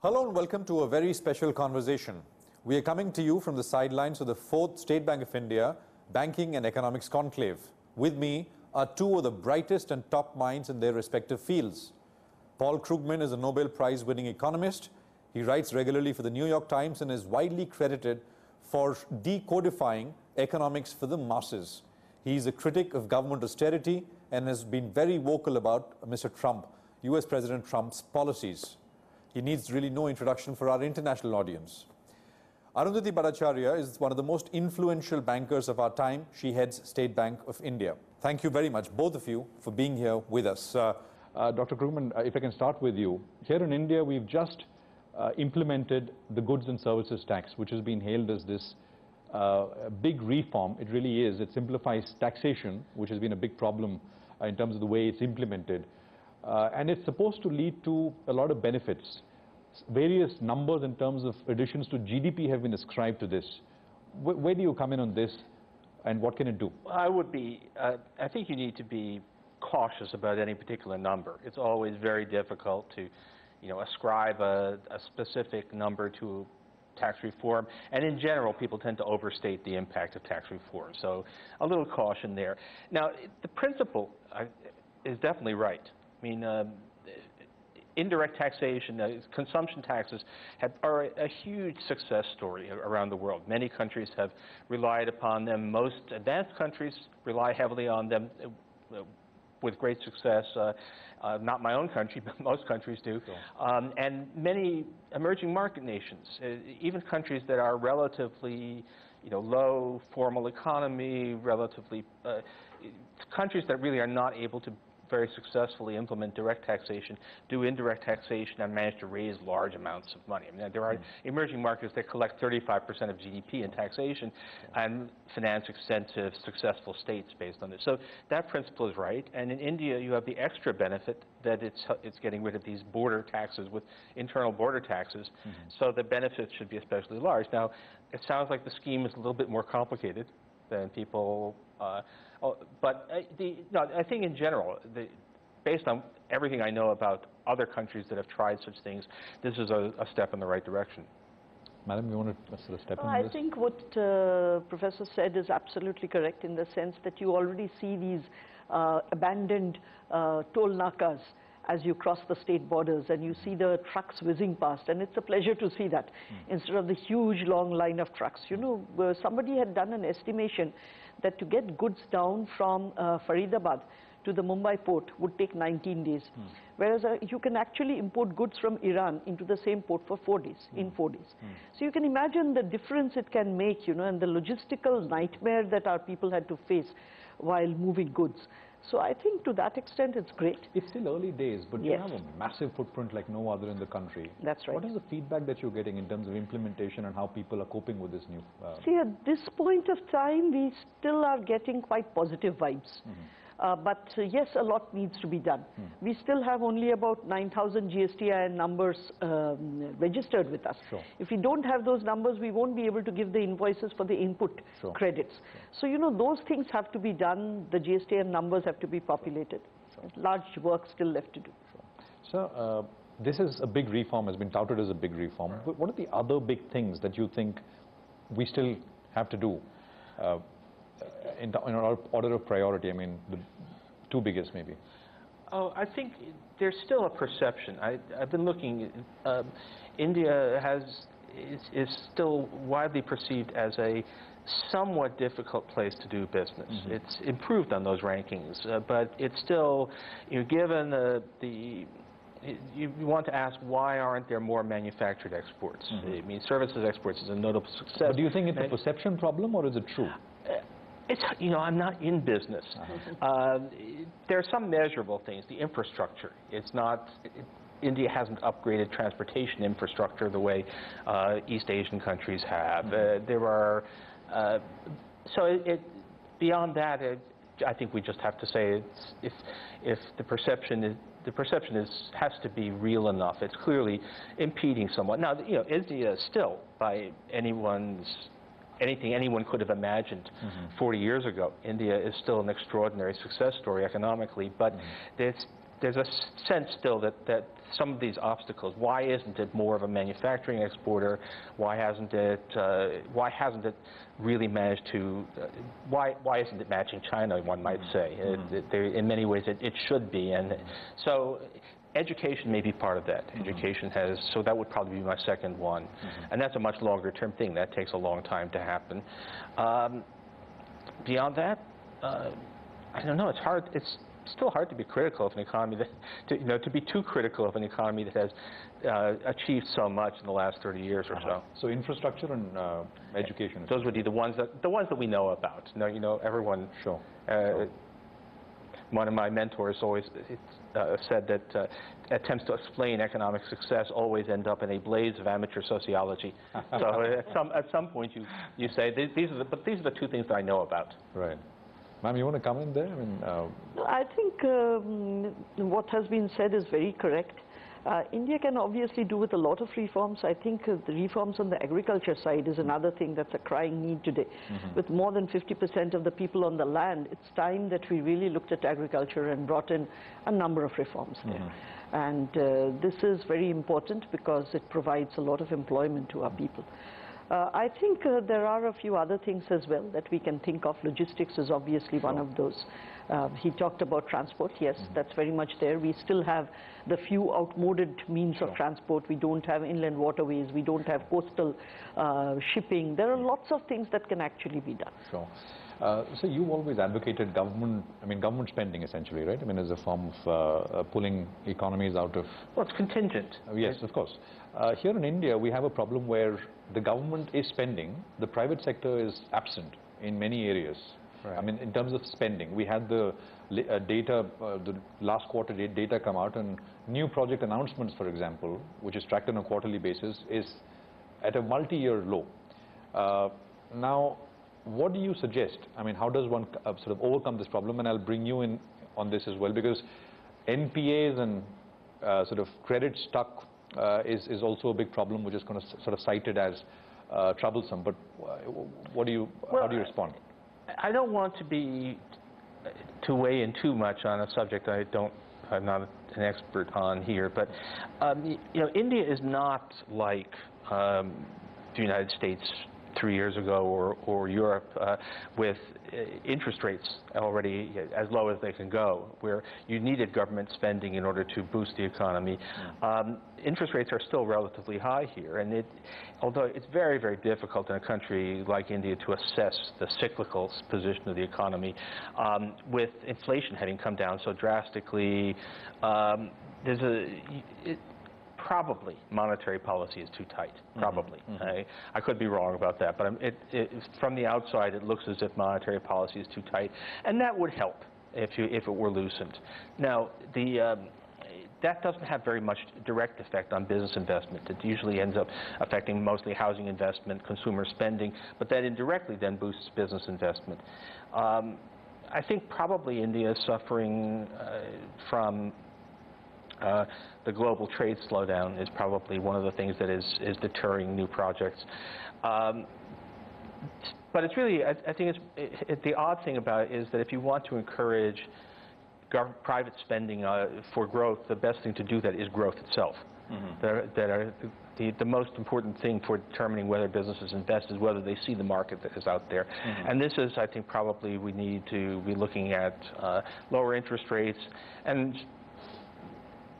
Hello and welcome to a very special conversation. We are coming to you from the sidelines of the 4th State Bank of India Banking and Economics Conclave. With me are two of the brightest and top minds in their respective fields. Paul Krugman is a Nobel Prize-winning economist. He writes regularly for the New York Times and is widely credited for decodifying economics for the masses. He is a critic of government austerity and has been very vocal about Mr. Trump, US President Trump's policies. He needs really no introduction for our international audience. Arundhati Bhattacharya is one of the most influential bankers of our time. She heads State Bank of India. Thank you very much, both of you, for being here with us. Dr. Krugman, if I can start with you. Here in India, we've just implemented the goods and services tax, which has been hailed as this big reform. It really is. It simplifies taxation, which has been a big problem in terms of the way it's implemented. And it's supposed to lead to a lot of benefits. Various numbers in terms of additions to GDP have been ascribed to this. Where do you come in on this, and what can it do? I think you need to be cautious about any particular number. It's always very difficult to, ascribe a specific number to tax reform, and in general, people tend to overstate the impact of tax reform. So a little caution there. Now, the principle is definitely right. I mean, indirect taxation, consumption taxes are a huge success story around the world. Many countries have relied upon them. Most advanced countries rely heavily on them with great success. Not my own country, but most countries do. Sure. And many emerging market nations, even countries that are relatively low formal economy, countries that really are not able to very successfully implement direct taxation, do indirect taxation, and manage to raise large amounts of money. I mean, there are emerging markets that collect 35% of GDP in taxation and finance extensive, successful states based on this. So that principle is right. And in India, you have the extra benefit that it's getting rid of these border taxes with internal border taxes. So the benefits should be especially large. Now, it sounds like the scheme is a little bit more complicated than people. But I think in general, based on everything I know about other countries that have tried such things, this is a step in the right direction. Madam, you want to sort of step in I this? think what Professor said is absolutely correct in the sense that you already see these abandoned toll nakas as you cross the state borders, and you see the trucks whizzing past, and it's a pleasure to see that instead of the huge long line of trucks. Somebody had done an estimation that to get goods down from Faridabad to the Mumbai port would take 19 days, whereas you can actually import goods from Iran into the same port for 4 days, in 4 days. So you can imagine the difference it can make, and the logistical nightmare that our people had to face while moving goods. So I think to that extent it's great. It's still early days, but you have a massive footprint like no other in the country. That's right. What is the feedback that you're getting in terms of implementation and how people are coping with this new? See, at this point of time, we still are getting quite positive vibes. But yes, a lot needs to be done. We still have only about 9,000 GSTIN numbers registered with us. Sure. If we don't have those numbers, we won't be able to give the invoices for the input credits. So, those things have to be done. The GSTIN numbers have to be populated. There's large work still left to do. So, this is a big reform, has been touted as a big reform. But what are the other big things that you think we still have to do? In our order of priority, I mean, the two biggest maybe. Oh, I think there's still a perception. I've been looking. India is still widely perceived as a somewhat difficult place to do business. It's improved on those rankings, but it's still, given you want to ask, why aren't there more manufactured exports? I mean, services exports is a notable success. But do you think it's a perception problem, or is it true? I'm not in business. There are some measurable things. The infrastructure. India hasn't upgraded transportation infrastructure the way East Asian countries have. Beyond that, I think we just have to say if the perception has to be real enough. It's clearly impeding somewhat. Now, India is still, by anything anyone could have imagined 40 years ago, India is still an extraordinary success story economically, but there's a sense still that some of these obstacles, why isn't it more of a manufacturing exporter? Why hasn't it really managed to, why isn't it matching China, one might say? In many ways it should be, and so education may be part of that. Education has, so that would probably be my second one. And that's a much longer term thing. That takes a long time to happen. Beyond that, I don't know, it's still hard to be critical of an economy that, to be too critical of an economy that has achieved so much in the last 30 years or so. So infrastructure and education. Those would be the ones that we know about. Everyone. Sure. One of my mentors always said that attempts to explain economic success always end up in a blaze of amateur sociology. So at some point you say these are the two things that I know about. Right. Ma'am, you want to come in there? I think what has been said is very correct. India can obviously do with a lot of reforms. I think the reforms on the agriculture side is another thing that's a crying need today. With more than 50% of the people on the land, it's time that we really looked at agriculture and brought in a number of reforms there. And this is very important because it provides a lot of employment to our people. I think there are a few other things as well that we can think of. Logistics is obviously one of those. He talked about transport. Yes, that's very much there. We still have the few outmoded means of transport. We don't have inland waterways. We don't have coastal shipping. There are lots of things that can actually be done. Sure. So you've always advocated government spending essentially, right? As a form of pulling economies out of... Well, it's contingent. Yes, of course. Here in India, we have a problem where the government is spending, the private sector is absent in many areas. Right. In terms of spending, we had the data, the last quarter data come out, and new project announcements, for example, which is tracked on a quarterly basis, is at a multi-year low. Now, what do you suggest? How does one sort of overcome this problem? And I'll bring you in on this as well, because NPAs and sort of credit stuck is also a big problem, which is going to sort of cited as troublesome. But how do you respond? I don't want to weigh in too much on a subject I'm not an expert on here, but India is not like the United States 3 years ago or Europe with interest rates already as low as they can go, where you needed government spending in order to boost the economy. Interest rates are still relatively high here, and although it's very, very difficult in a country like India to assess the cyclical position of the economy, with inflation having come down so drastically, probably monetary policy is too tight. Probably. I could be wrong about that, but from the outside it looks as if monetary policy is too tight, and that would help if it were loosened. Now, that doesn't have very much direct effect on business investment. It usually ends up affecting mostly housing investment, consumer spending, but that indirectly then boosts business investment. I think probably India is suffering from the global trade slowdown is probably one of the things that is deterring new projects. But it's really, I think the odd thing about it is that if you want to encourage private spending for growth, the best thing to do that is growth itself. The most important thing for determining whether businesses invest is whether they see the market that is out there. And this is, I think, probably we need to be looking at lower interest rates. And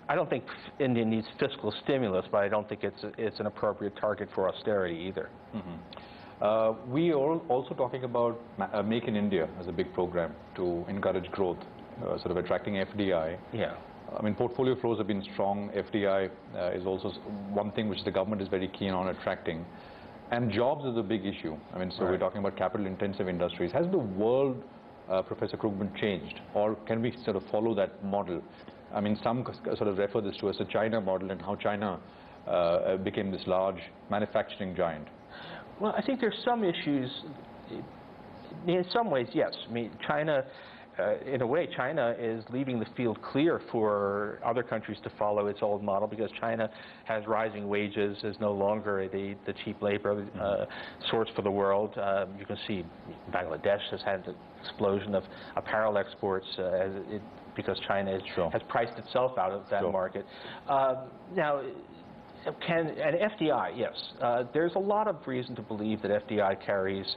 I don't think India needs fiscal stimulus, but I don't think it's an appropriate target for austerity either. We are also talking about Make in India as a big program to encourage growth, sort of attracting FDI. Yeah. Portfolio flows have been strong. FDI is also one thing which the government is very keen on attracting. And jobs is a big issue. So we're talking about capital-intensive industries. Has the world, Professor Krugman, changed? Or can we sort of follow that model? Some sort of refer this to as a China model and how China became this large manufacturing giant. Well, I think there's some issues. In some ways, yes. China, in a way, China is leaving the field clear for other countries to follow its old model, because China has rising wages, is no longer the cheap labor source for the world. You can see Bangladesh has had an explosion of apparel exports. because China has priced itself out of that market. Now, and FDI, yes. There's a lot of reason to believe that FDI carries,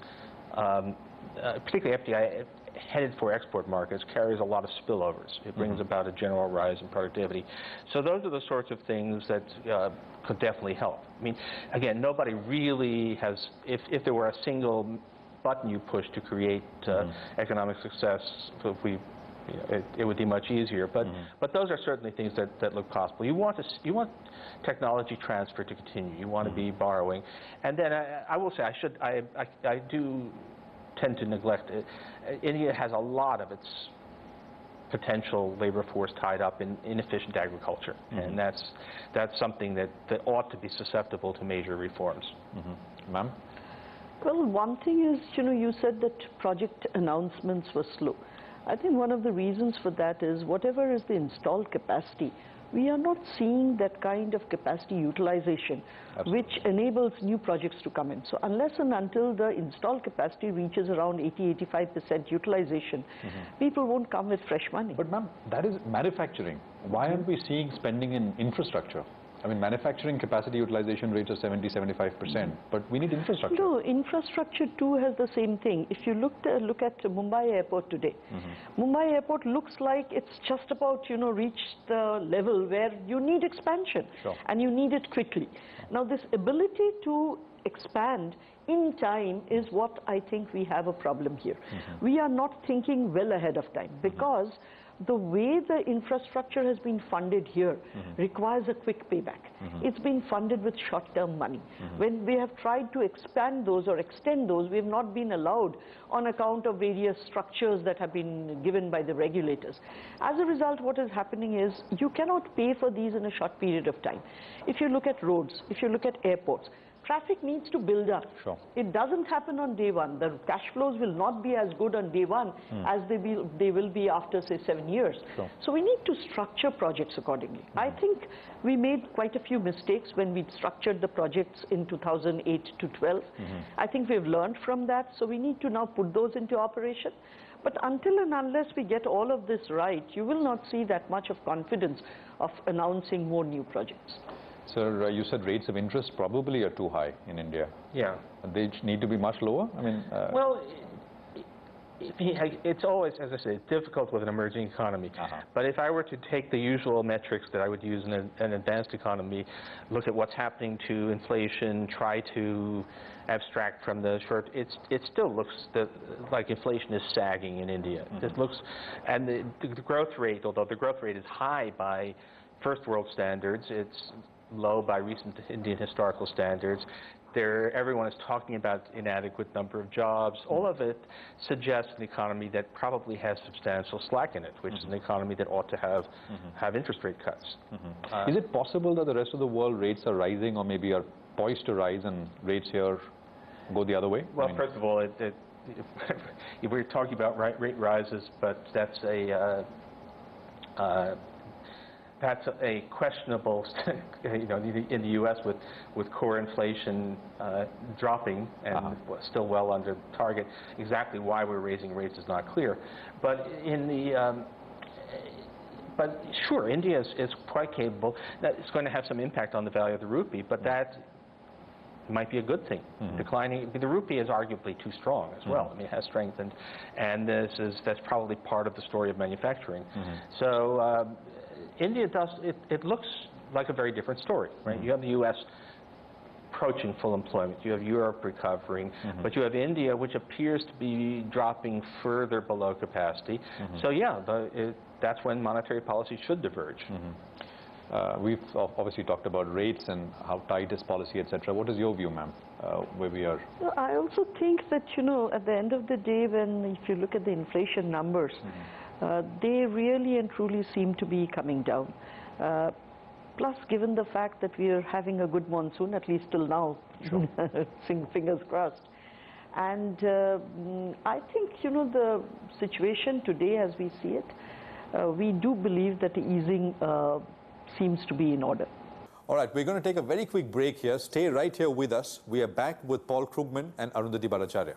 particularly FDI headed for export markets, carries a lot of spillovers. It brings about a general rise in productivity. So those are the sorts of things that could definitely help. I mean, again, nobody really has, if there were a single button you push to create economic success, it would be much easier. But those are certainly things that look possible. You want technology transfer to continue. You want to be borrowing, and then I will say I do tend to neglect it. India has a lot of its potential labor force tied up in inefficient agriculture, and that's something that ought to be susceptible to major reforms. Ma'am? Well, one thing is, you said that project announcements were slow. I think one of the reasons for that is whatever is the installed capacity, we are not seeing that kind of capacity utilization which enables new projects to come in. So unless and until the installed capacity reaches around 80–85% utilization, people won't come with fresh money. But ma'am, that is manufacturing. Why aren't we seeing spending in infrastructure? I mean, manufacturing capacity utilization rates are 70–75%, but we need infrastructure. No, infrastructure too has the same thing. If you look at Mumbai airport today, Mumbai airport looks like it's just about, reached the level where you need expansion, and you need it quickly. Now, this ability to expand in time is what I think we have a problem here. We are not thinking well ahead of time, because the way the infrastructure has been funded here requires a quick payback. It's been funded with short-term money. When we have tried to expand those or extend those, we have not been allowed on account of various structures that have been given by the regulators. As a result, what is happening is you cannot pay for these in a short period of time. If you look at roads, if you look at airports, traffic needs to build up. It doesn't happen on day one. The cash flows will not be as good on day one as they will be after, say, 7 years. So we need to structure projects accordingly. I think we made quite a few mistakes when we structured the projects in 2008 to 12. I think we've learned from that, so we need to now put those into operation. But until and unless we get all of this right, you will not see that much of confidence of announcing more new projects. Sir, you said rates of interest probably are too high in India. Yeah. They need to be much lower? I mean, well, it's always, as I say, it's difficult with an emerging economy. But if I were to take the usual metrics that I would use in an advanced economy, look at what's happening to inflation, try to abstract from the short, it still looks like inflation is sagging in India. It looks, and the growth rate, although the growth rate is high by first world standards, it's low by recent Indian historical standards. Everyone is talking about inadequate number of jobs. All of it suggests an economy that probably has substantial slack in it, which is an economy that ought to have interest rate cuts. Is it possible that the rest of the world rates are rising, or maybe are poised to rise, and rates here go the other way? Well, first of all, we're talking about rate rises, but that's a questionable, in the U.S. with core inflation dropping and still well under target. Exactly why we're raising rates is not clear. But but sure, India is quite capable. It's going to have some impact on the value of the rupee, but that might be a good thing. Declining, the rupee is arguably too strong as well. I mean, it has strengthened, and that's probably part of the story of manufacturing. So. India it looks like a very different story, right? You have the U.S. approaching full employment, you have Europe recovering, but you have India, which appears to be dropping further below capacity. So yeah, that's when monetary policy should diverge. We've obviously talked about rates and how tight is policy, etc. What is your view, ma'am, where we are? Well, I also think that, at the end of the day, if you look at the inflation numbers, they really and truly seem to be coming down. Plus, given the fact that we are having a good monsoon, at least till now, fingers crossed. And I think, the situation today as we see it, we do believe that the easing seems to be in order. All right, we're going to take a very quick break here. Stay right here with us. We are back with Paul Krugman and Arundhati Bhattacharya.